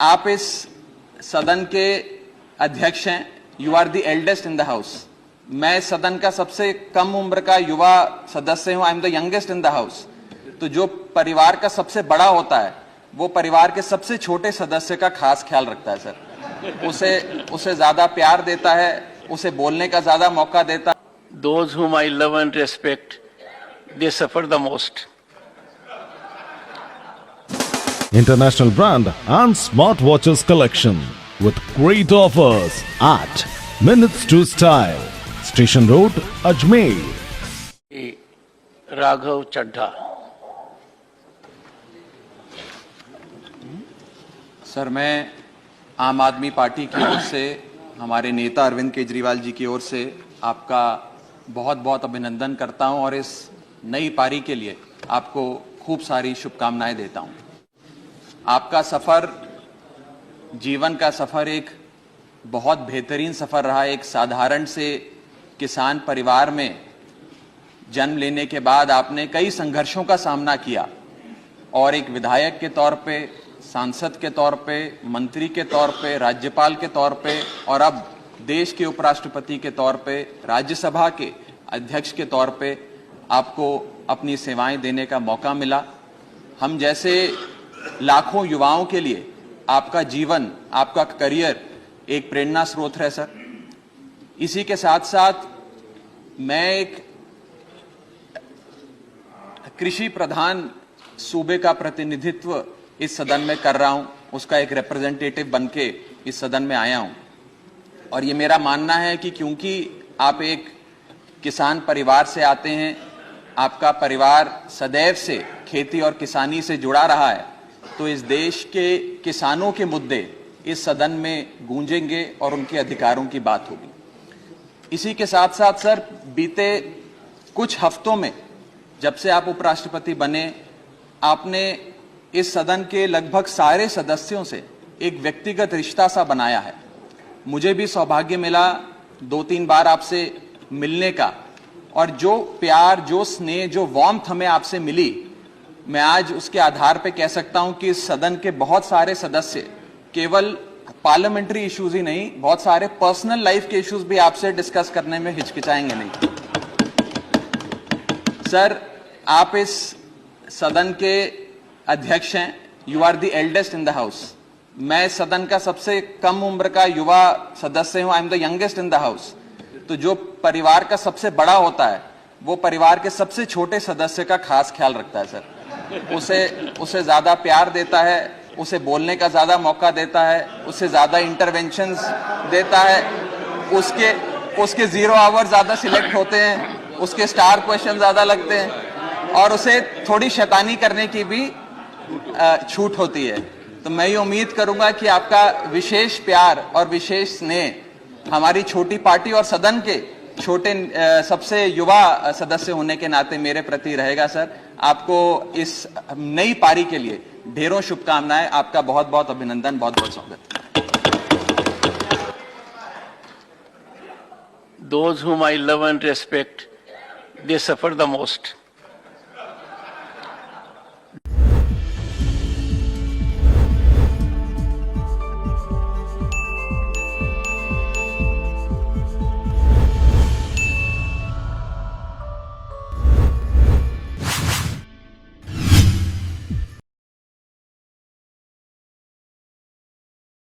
आप इस सदन के अध्यक्ष हैं। You are the eldest in the house. मैं इस सदन का सबसे कम उम्र का युवा सदस्य हूं। I am the youngest in the house. तो जो परिवार का सबसे बड़ा होता है वो परिवार के सबसे छोटे सदस्य का खास ख्याल रखता है सर। उसे ज्यादा प्यार देता है, उसे बोलने का ज्यादा मौका देता है। Those whom I love and respect, they suffer the most. International brand and smartwatches collection with great offers at Minutes to Style, Station Road, Ajmer. Raghav Chadha. Sir, मैं आम आदमी पार्टी की ओर से, हमारे नेता अरविंद केजरीवाल जी की ओर से आपका बहुत बहुत अभिनंदन करता हूं और इस नई पारी के लिए आपको खूब सारी शुभकामनाएं देता हूं। आपका सफर, जीवन का सफर एक बहुत बेहतरीन सफर रहा। एक साधारण से किसान परिवार में जन्म लेने के बाद आपने कई संघर्षों का सामना किया और एक विधायक के तौर पे, सांसद के तौर पे, मंत्री के तौर पे, राज्यपाल के तौर पे और अब देश के उपराष्ट्रपति के तौर पे, राज्यसभा के अध्यक्ष के तौर पे आपको अपनी सेवाएं देने का मौका मिला। हम जैसे लाखों युवाओं के लिए आपका जीवन, आपका करियर एक प्रेरणा स्रोत है सर। इसी के साथ साथ मैं एक कृषि प्रधान सूबे का प्रतिनिधित्व इस सदन में कर रहा हूं, उसका एक रिप्रेजेंटेटिव बनके इस सदन में आया हूं। और ये मेरा मानना है कि क्योंकि आप एक किसान परिवार से आते हैं, आपका परिवार सदैव से खेती और किसानी से जुड़ा रहा है, तो इस देश के किसानों के मुद्दे इस सदन में गूंजेंगे और उनके अधिकारों की बात होगी। इसी के साथ साथ सर, बीते कुछ हफ्तों में जब से आप उपराष्ट्रपति बने, आपने इस सदन के लगभग सारे सदस्यों से एक व्यक्तिगत रिश्ता सा बनाया है। मुझे भी सौभाग्य मिला 2-3 बार आपसे मिलने का, और जो प्यार, जो स्नेह, जो वार्मथ हमें आपसे मिली, मैं आज उसके आधार पे कह सकता हूं कि इस सदन के बहुत सारे सदस्य केवल पार्लियामेंट्री इश्यूज ही नहीं, बहुत सारे पर्सनल लाइफ के इश्यूज भी आपसे डिस्कस करने में हिचकिचाएंगे नहीं। सर, आप इस सदन के अध्यक्ष हैं। You are the eldest in the house. मैं इस सदन का सबसे कम उम्र का युवा सदस्य हूं। I am the youngest in the house. तो जो परिवार का सबसे बड़ा होता है वो परिवार के सबसे छोटे सदस्य का खास ख्याल रखता है सर। उसे ज्यादा प्यार देता है, उसे बोलने का ज्यादा मौका देता है, उसे ज्यादा इंटरवेंशंस देता है, उसके 0 आवर ज्यादा सिलेक्ट होते हैं, उसके स्टार क्वेश्चन ज्यादा लगते हैं और उसे थोड़ी शैतानी करने की भी छूट होती है। तो मैं ये उम्मीद करूंगा कि आपका विशेष प्यार और विशेष स्नेह हमारी छोटी पार्टी और सदन के छोटे सबसे युवा सदस्य होने के नाते मेरे प्रति रहेगा सर। आपको इस नई पारी के लिए ढेरों शुभकामनाएं। आपका बहुत बहुत अभिनंदन, बहुत बहुत स्वागत। Those whom I love and respect, they suffer the most.